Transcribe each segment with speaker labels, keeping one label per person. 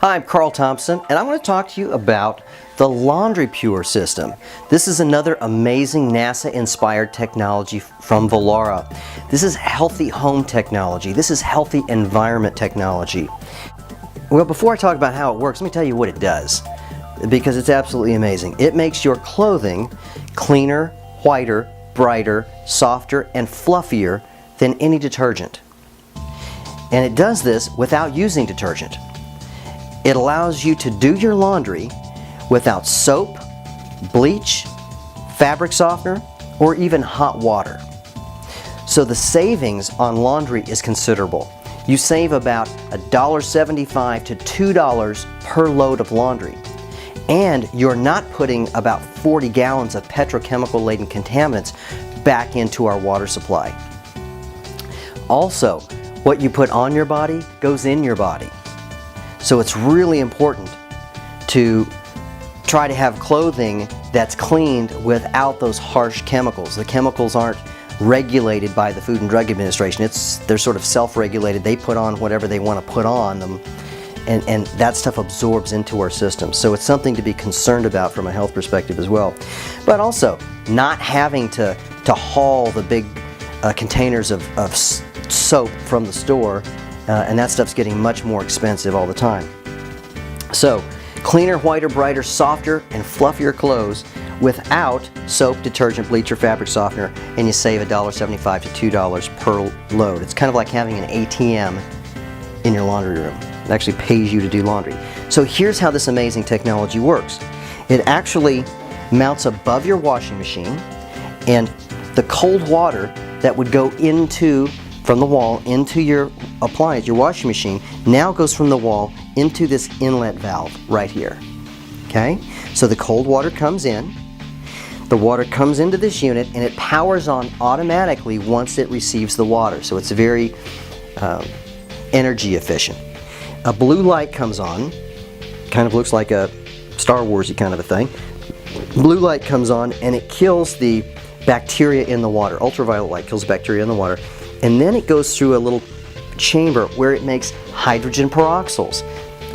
Speaker 1: Hi, I'm Carl Thompson, and I'm going to talk to you about the LaundryPure system. This is another amazing NASA-inspired technology from Vollara. This is healthy home technology. This is healthy environment technology. Well, before I talk about how it works, let me tell you what it does, because it's absolutely amazing. It makes your clothing cleaner, whiter, brighter, softer, and fluffier than any detergent. And it does this without using detergent. It allows you to do your laundry without soap, bleach, fabric softener, or even hot water. So the savings on laundry is considerable. You save about $1.75 to $2 per load of laundry. And you're not putting about 40 gallons of petrochemical-laden contaminants back into our water supply. Also, what you put on your body goes in your body. So it's really important to try to have clothing that's cleaned without those harsh chemicals. The chemicals aren't regulated by the Food and Drug Administration. They're sort of self-regulated. They put on whatever they want to put on them, and that stuff absorbs into our system. So it's something to be concerned about from a health perspective as well. But also, not having to haul the big containers of soap from the store, and that stuff's getting much more expensive all the time. So, cleaner, whiter, brighter, softer, and fluffier clothes without soap, detergent, bleach, or fabric softener, and you save $1.75 to $2 per load. It's kind of like having an ATM in your laundry room. It actually pays you to do laundry. So here's how this amazing technology works. It actually mounts above your washing machine, and the cold water that would go from the wall into your appliance, your washing machine, now goes from the wall into this inlet valve right here. Okay? So the cold water comes in, the water comes into this unit, and it powers on automatically once it receives the water. So it's very energy efficient. A blue light comes on, kind of looks like a Star Wars-y kind of a thing. Blue light comes on and it kills the bacteria in the water. Ultraviolet light kills bacteria in the water. And then it goes through a little chamber where it makes hydrogen peroxides.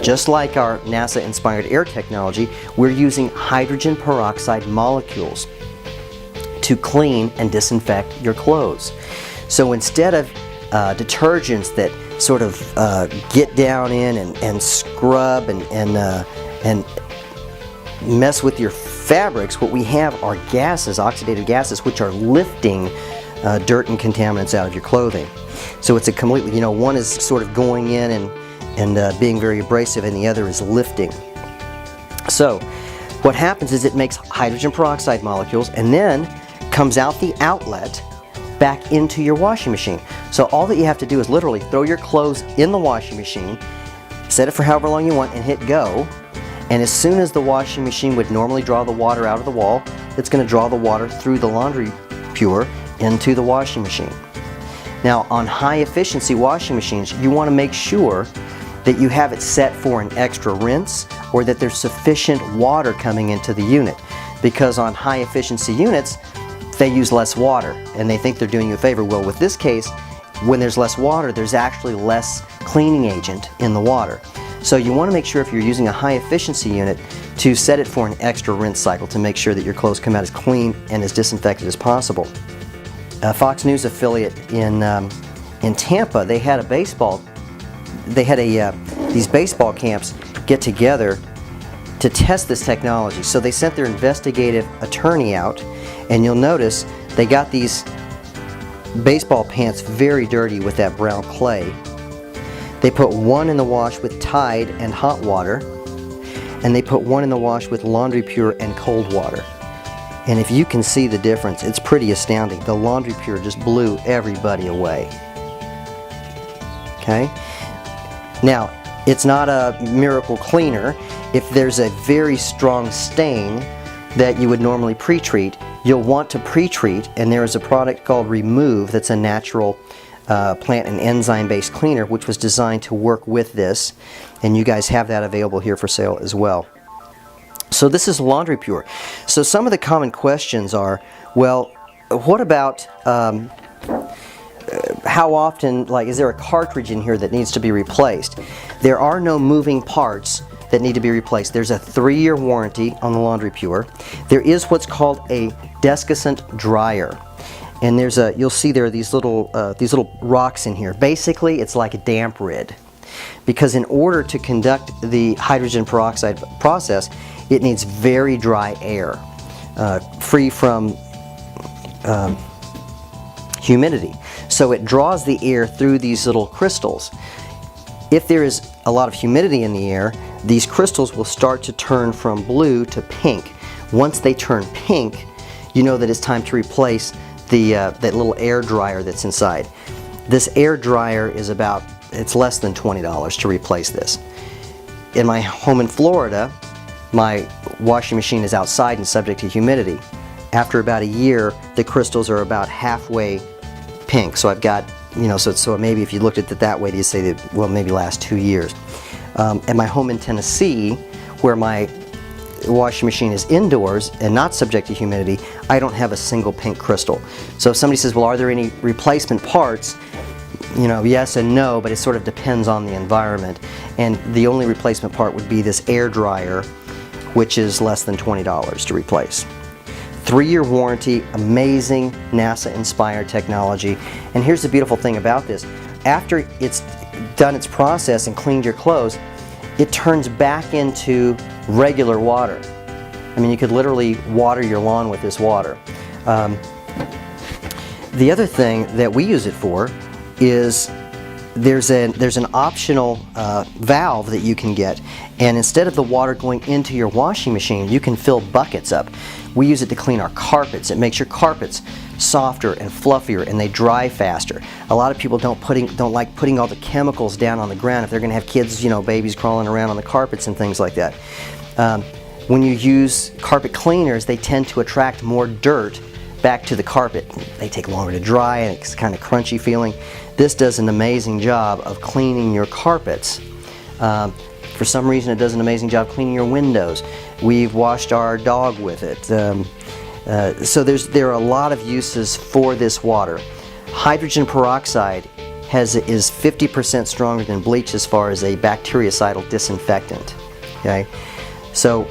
Speaker 1: Just like our NASA-inspired air technology, we're using hydrogen peroxide molecules to clean and disinfect your clothes. So instead of detergents that sort of get down in and scrub and mess with your fabrics, what we have are gases, oxidative gases, which are lifting dirt and contaminants out of your clothing. So it's a completely, one is sort of going in and being very abrasive, and the other is lifting. So what happens is it makes hydrogen peroxide molecules and then comes out the outlet back into your washing machine. So all that you have to do is literally throw your clothes in the washing machine, set it for however long you want, and hit go. And as soon as the washing machine would normally draw the water out of the wall, it's going to draw the water through the LaundryPure into the washing machine. Now, on high efficiency washing machines, you want to make sure that you have it set for an extra rinse, or that there's sufficient water coming into the unit. Because on high efficiency units, they use less water and they think they're doing you a favor. Well, with this case, when there's less water, there's actually less cleaning agent in the water. So you want to make sure, if you're using a high efficiency unit, to set it for an extra rinse cycle to make sure that your clothes come out as clean and as disinfected as possible. A Fox News affiliate in Tampa, they had these baseball camps get together to test this technology. So they sent their investigative attorney out, and you'll notice they got these baseball pants very dirty with that brown clay. They put one in the wash with Tide and hot water, and they put one in the wash with LaundryPure and cold water. And if you can see the difference, it's pretty astounding. The LaundryPure just blew everybody away. Okay? Now, it's not a miracle cleaner. If there's a very strong stain that you would normally pre-treat, you'll want to pre-treat, and there is a product called Remove that's a natural plant and enzyme-based cleaner, which was designed to work with this, and you guys have that available here for sale as well. So this is LaundryPure. So some of the common questions are, well, what about how often, like, is there a cartridge in here that needs to be replaced? There are no moving parts that need to be replaced. There's a 3-year warranty on the LaundryPure. There is what's called a descasant dryer. And there's a, you'll see there are these little rocks in here. Basically, it's like a damp rid. Because in order to conduct the hydrogen peroxide process, it needs very dry air, free from humidity. So it draws the air through these little crystals. If there is a lot of humidity in the air, these crystals will start to turn from blue to pink. Once they turn pink, you know that it's time to replace that little air dryer that's inside. This air dryer is about, it's less than $20 to replace this. In my home in Florida, my washing machine is outside and subject to humidity. After about a year, the crystals are about halfway pink. So I've got, you know, so maybe if you looked at it that way, you'd say that, well, maybe last 2 years. At my home in Tennessee, where my washing machine is indoors and not subject to humidity, I don't have a single pink crystal. So if somebody says, well, are there any replacement parts? You know, yes and no, but it sort of depends on the environment. And the only replacement part would be this air dryer, which is less than $20 to replace. 3-year warranty, amazing NASA-inspired technology. And here's the beautiful thing about this. After it's done its process and cleaned your clothes, it turns back into regular water. I mean, you could literally water your lawn with this water. The other thing that we use it for is there's an optional valve that you can get, and instead of the water going into your washing machine, you can fill buckets up. We use it to clean our carpets. It makes your carpets softer and fluffier, and they dry faster. A lot of people don't like putting all the chemicals down on the ground if they're going to have kids, you know, babies crawling around on the carpets and things like that. When you use carpet cleaners, they tend to attract more dirt back to the carpet. They take longer to dry, and it's kind of crunchy feeling. This does an amazing job of cleaning your carpets. For some reason, it does an amazing job cleaning your windows. We've washed our dog with it. So there are a lot of uses for this water. Hydrogen peroxide is 50% stronger than bleach as far as a bactericidal disinfectant. Okay, so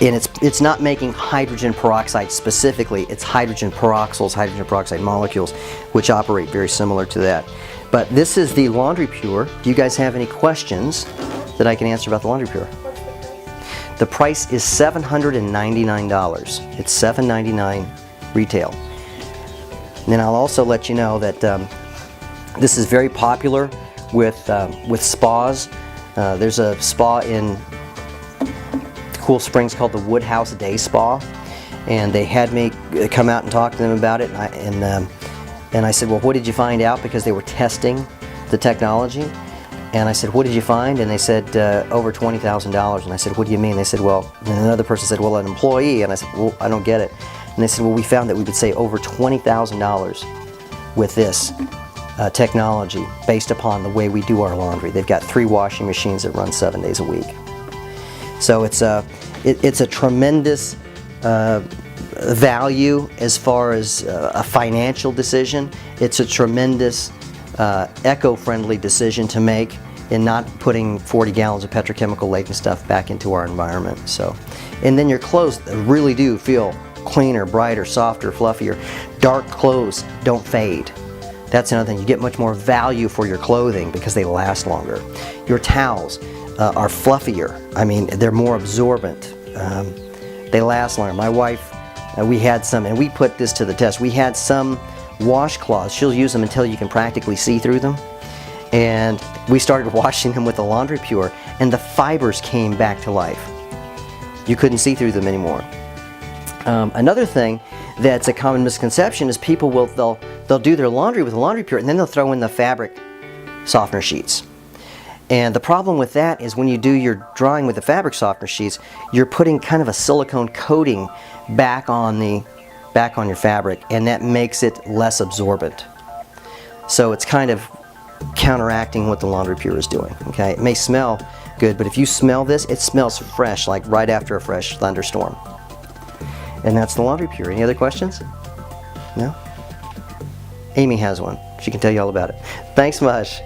Speaker 1: and it's not making hydrogen peroxide specifically. It's hydrogen peroxyls, hydrogen peroxide molecules, which operate very similar to that. But this is the LaundryPure. Do you guys have any questions that I can answer about the LaundryPure? The price is $799. It's $799 retail. And then I'll also let you know that this is very popular with spas. There's a spa in Cool Springs called the Woodhouse Day Spa, and they had me come out and talk to them about it. And I said, well, what did you find out? Because they were testing the technology. And I said, what did you find? And they said, over $20,000. And I said, what do you mean? They said, well, and another person said, well, an employee. And I said, well, I don't get it. And they said, well, we found that we could save over $20,000 with this technology based upon the way we do our laundry. They've got 3 washing machines that run 7 days a week. So it's a tremendous value as far as a financial decision. It's a tremendous eco-friendly decision to make in not putting 40 gallons of petrochemical-laden stuff back into our environment. So, and then your clothes really do feel cleaner, brighter, softer, fluffier. Dark clothes don't fade. That's another thing. You get much more value for your clothing because they last longer. Your towels are fluffier. I mean, they're more absorbent. They last longer. My wife, we had some, and we put this to the test. We had some washcloths. She'll use them until you can practically see through them. And we started washing them with the LaundryPure, and the fibers came back to life. You couldn't see through them anymore. Another thing that's a common misconception is people they'll do their laundry with the LaundryPure, and then they'll throw in the fabric softener sheets. And the problem with that is when you do your drying with the fabric softener sheets, you're putting kind of a silicone coating back on your fabric, and that makes it less absorbent. So it's kind of counteracting what the LaundryPure is doing. Okay, it may smell good, but if you smell this, it smells fresh, like right after a fresh thunderstorm. And that's the LaundryPure. Any other questions? No? Amy has one. She can tell you all about it. Thanks much.